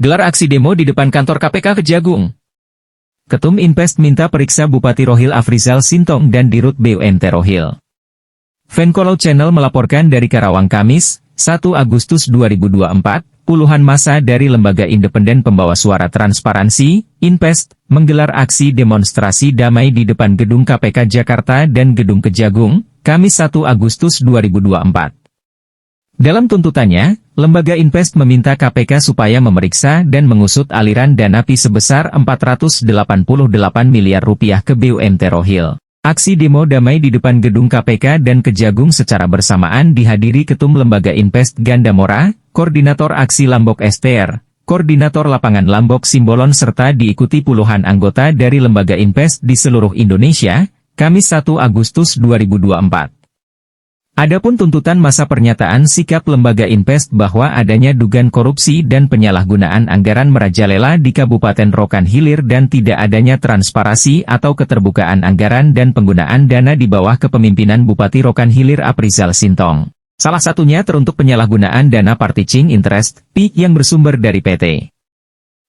Gelar aksi demo di depan kantor KPK Kejagung. Ketum Invest minta periksa Bupati Rohil Afrizal Sintong dan Dirut BUMT Rohil. Vencolou Channel melaporkan dari Karawang Kamis, 1 Agustus 2024, puluhan massa dari Lembaga Independen Pembawa Suara Transparansi, Invest, menggelar aksi demonstrasi damai di depan Gedung KPK Jakarta dan Gedung Kejagung, Kamis 1 Agustus 2024. Dalam tuntutannya, Lembaga Invest meminta KPK supaya memeriksa dan mengusut aliran dana PI sebesar Rp488 miliar ke BUMT Rohil. Aksi demo damai di depan gedung KPK dan Kejagung secara bersamaan dihadiri Ketum Lembaga Invest Gandamora, Koordinator Aksi Lambok STR, Koordinator Lapangan Lambok Simbolon serta diikuti puluhan anggota dari Lembaga Invest di seluruh Indonesia, Kamis 1 Agustus 2024. Adapun tuntutan masa pernyataan sikap Lembaga Invest bahwa adanya dugaan korupsi dan penyalahgunaan anggaran merajalela di Kabupaten Rokan Hilir dan tidak adanya transparansi atau keterbukaan anggaran dan penggunaan dana di bawah kepemimpinan Bupati Rokan Hilir Afrizal Sintong. Salah satunya teruntuk penyalahgunaan dana Particing Interest, PI yang bersumber dari PT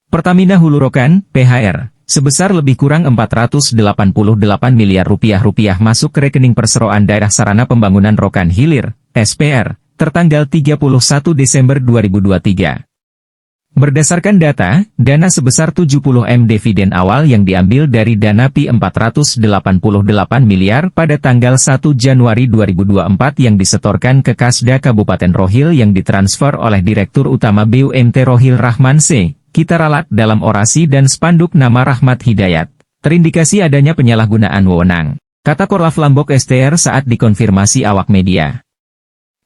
Pertamina Hulu Rokan, PHR. Sebesar lebih kurang Rp488 miliar masuk ke rekening Perseroan Daerah Sarana Pembangunan Rokan Hilir, SPR, tertanggal 31 Desember 2023. Berdasarkan data, dana sebesar 70 M dividen awal yang diambil dari dana PI Rp488 miliar pada tanggal 1 Januari 2024 yang disetorkan ke Kasda Kabupaten Rohil yang ditransfer oleh Direktur Utama BUMT Rohil Rahman C. Kita ralat dalam orasi dan spanduk nama Rahmat Hidayat. Terindikasi adanya penyalahgunaan wewenang, kata Korlaf Lambok STR saat dikonfirmasi awak media.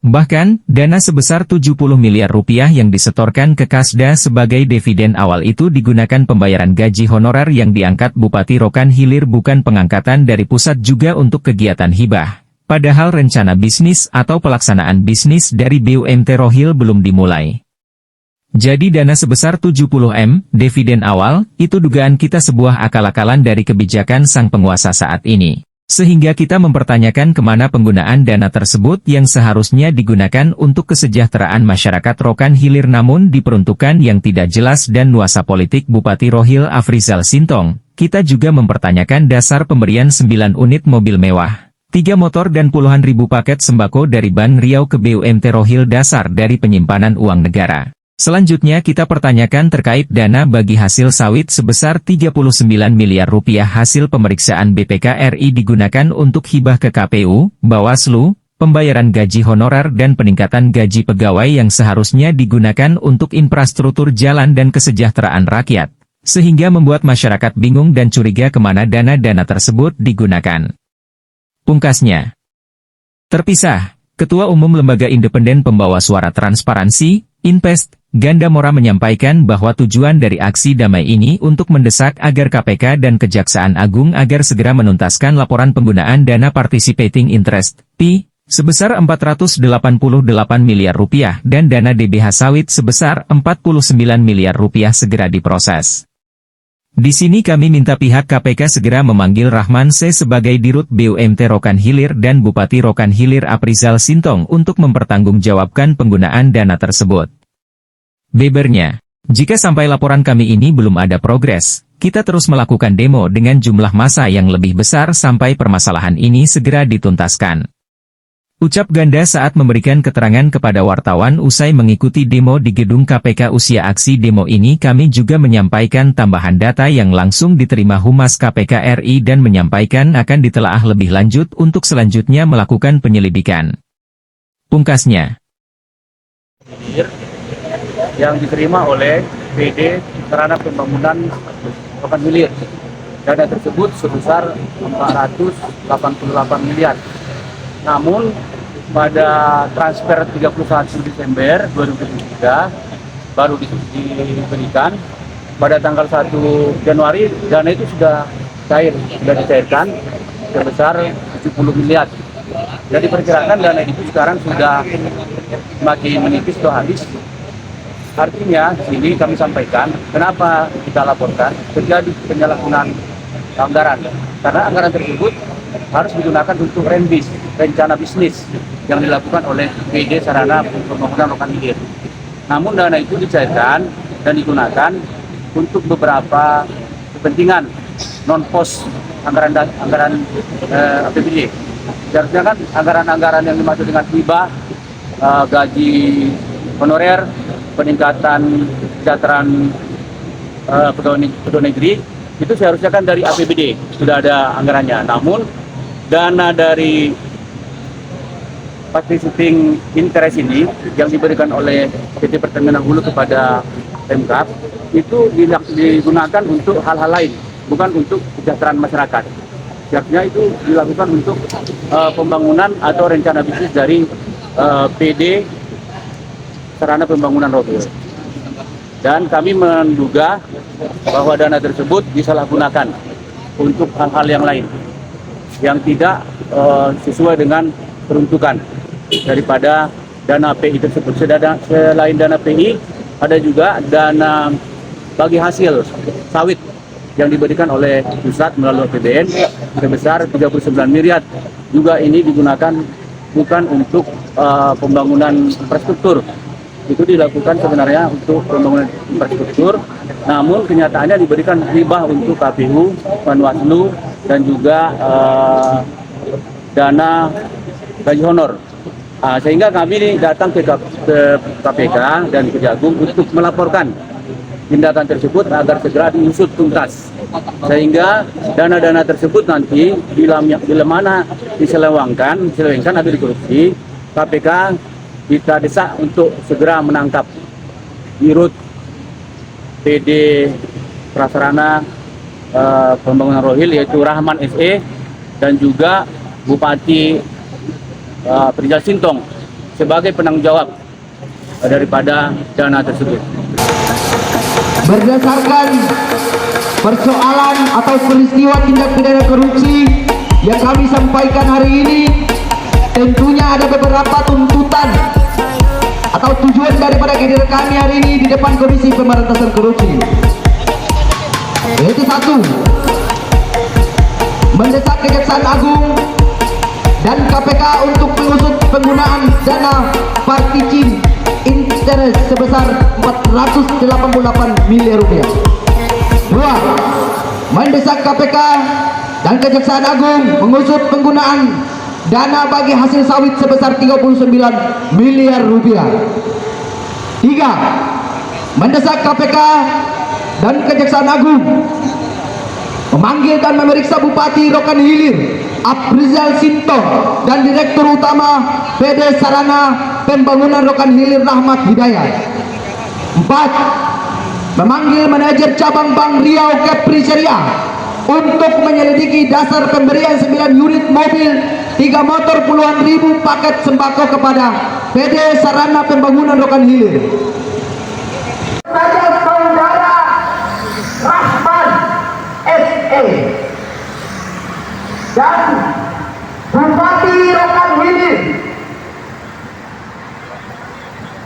Bahkan, dana sebesar Rp70 miliar yang disetorkan ke Kasda sebagai dividen awal itu digunakan pembayaran gaji honorer yang diangkat Bupati Rokan Hilir bukan pengangkatan dari pusat juga untuk kegiatan hibah. Padahal rencana bisnis atau pelaksanaan bisnis dari BUMT Rohil belum dimulai. Jadi dana sebesar 70 M, dividen awal, itu dugaan kita sebuah akal-akalan dari kebijakan sang penguasa saat ini. Sehingga kita mempertanyakan kemana penggunaan dana tersebut yang seharusnya digunakan untuk kesejahteraan masyarakat Rokan Hilir namun diperuntukkan yang tidak jelas dan nuansa politik Bupati Rohil Afrizal Sintong. Kita juga mempertanyakan dasar pemberian 9 unit mobil mewah, 3 motor dan puluhan ribu paket sembako dari Ban Riau ke BUMT Rohil dasar dari penyimpanan uang negara. Selanjutnya kita pertanyakan terkait dana bagi hasil sawit sebesar Rp39 miliar hasil pemeriksaan BPK RI digunakan untuk hibah ke KPU, Bawaslu, pembayaran gaji honorer dan peningkatan gaji pegawai yang seharusnya digunakan untuk infrastruktur jalan dan kesejahteraan rakyat, sehingga membuat masyarakat bingung dan curiga kemana dana-dana tersebut digunakan. Pungkasnya, terpisah, Ketua Umum Lembaga Independen Pembawa Suara Transparansi, Invest, Gandamora menyampaikan bahwa tujuan dari aksi damai ini untuk mendesak agar KPK dan Kejaksaan Agung agar segera menuntaskan laporan penggunaan dana Participating Interest, PI, sebesar Rp488 miliar dan dana DBH sawit sebesar Rp49 miliar segera diproses. Di sini kami minta pihak KPK segera memanggil Rahman C. sebagai Dirut BUMT Rokan Hilir dan Bupati Rokan Hilir Afrizal Sintong untuk mempertanggungjawabkan penggunaan dana tersebut. Bebernya, jika sampai laporan kami ini belum ada progres, kita terus melakukan demo dengan jumlah massa yang lebih besar sampai permasalahan ini segera dituntaskan. Ucap Ganda saat memberikan keterangan kepada wartawan usai mengikuti demo di gedung KPK. Usia aksi demo ini kami juga menyampaikan tambahan data yang langsung diterima Humas KPK RI dan menyampaikan akan ditelaah lebih lanjut untuk selanjutnya melakukan penyelidikan. Pungkasnya, yang diterima oleh PD Sarana Pembangunan Rokan Hilir. Dana tersebut sebesar Rp488 miliar. Namun pada transfer 31 Desember 2023 baru diberikan. Pada tanggal 1 Januari dana itu sudah dicairkan sebesar 70 miliar. Jadi perkirakan dana itu sekarang sudah makin menipis atau habis. Artinya, di sini kami sampaikan, kenapa kita laporkan terjadi penyalahgunaan anggaran. Karena anggaran tersebut harus digunakan untuk rencana bisnis yang dilakukan oleh PD Sarana Pembangunan Rokan Hilir. Namun dana itu dicairkan dan digunakan untuk beberapa kepentingan non-pos anggaran APBD. Seharusnya kan anggaran-anggaran yang dimaksud dengan hibah, gaji honorer, peningkatan kesejahteraan pegawai negeri, itu seharusnya kan dari APBD, sudah ada anggarannya. Namun dana dari participating interest ini yang diberikan oleh PT Pertamina Hulu kepada Pemkab itu digunakan untuk hal-hal lain, bukan untuk kesejahteraan masyarakat. Seharusnya itu dilakukan untuk pembangunan atau rencana bisnis dari PD Sarana Pembangunan Rohil. Dan kami menduga bahwa dana tersebut disalahgunakan untuk hal-hal yang lain yang tidak sesuai dengan peruntukan daripada dana PI tersebut. Selain dana PI, ada juga dana bagi hasil sawit yang diberikan oleh pusat melalui APBN sebesar 39 miliar. Juga ini digunakan bukan untuk pembangunan infrastruktur. Itu dilakukan sebenarnya untuk pembangunan infrastruktur, namun kenyataannya diberikan hibah untuk KPU, Panwaslu, dan juga dana gaji honor. Sehingga kami datang ke KPK dan Kejagung untuk melaporkan tindakan tersebut agar segera diusut tuntas. Sehingga dana-dana tersebut nanti bila mana diselewengkan atau dikorupsi, KPK kita desak untuk segera menangkap Dirut PD Prasarana Pembangunan Rohil, yaitu Rahman SE, dan juga Bupati Afrizal Sintong sebagai penanggung jawab daripada dana tersebut. Berdasarkan persoalan atau peristiwa tindak pidana korupsi yang kami sampaikan hari ini, tentunya ada beberapa tuntutan atau tujuan daripada kehadiran kami hari ini di depan Komisi Pemberantasan Korupsi. Yaitu satu, mendesak Kejaksaan Agung dan KPK untuk mengusut penggunaan dana participating interest sebesar 488 miliar rupiah. Dua, mendesak KPK dan Kejaksaan Agung mengusut penggunaan dana bagi hasil sawit sebesar 39 miliar rupiah. Tiga, mendesak KPK dan Kejaksaan Agung memanggil dan memeriksa Bupati Rokan Hilir Afrizal Sintong dan Direktur Utama PD Sarana Pembangunan Rokan Hilir Rahmat Hidayat. Empat, memanggil manajer cabang Bank Riau Kepri Syariah untuk menyelidiki dasar pemberian 9 unit mobil, 3 motor, puluhan ribu paket sembako kepada PD Sarana Pembangunan Rokan Hilir. Saudara Rahman SE dan Bupati Rokan Hilir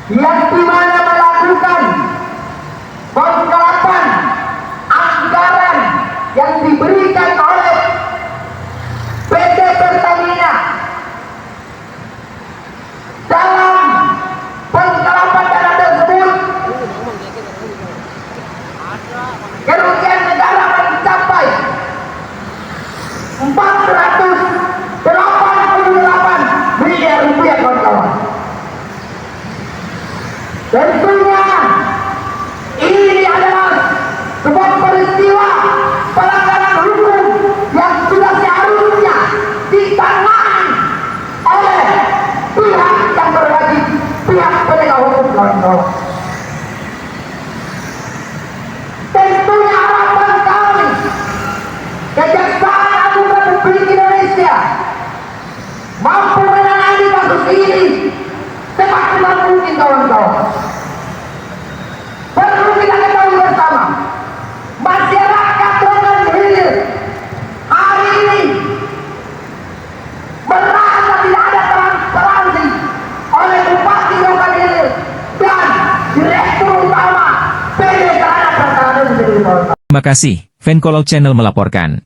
yang dimana melakukan pengkelapan anggaran yang diberikan oleh PT Pertamina. Dalam pengkelapan dana tersebut, kerugian negara mencapai 488 miliar rupiah, kawan-kawan. Tentunya ini adalah sebuah peristiwa pelanggaran hukum yang sudah seharusnya ditangani oleh pihak yang berwajib, pihak penegak hukum, kawan-kawan. Tentunya harapan kami Kejaksaan Agung Republik Indonesia mampu menangani kasus ini semaksimal mungkin, kawan-kawan. Perlu kita ketahui bersama, masyarakat Rokan Hilir hari ini merasa tidak ada transparansi oleh Bupati Rokan Hilir dan Direktur Utama PD Sarana Prasarana. Terima kasih, Venkolog Channel melaporkan.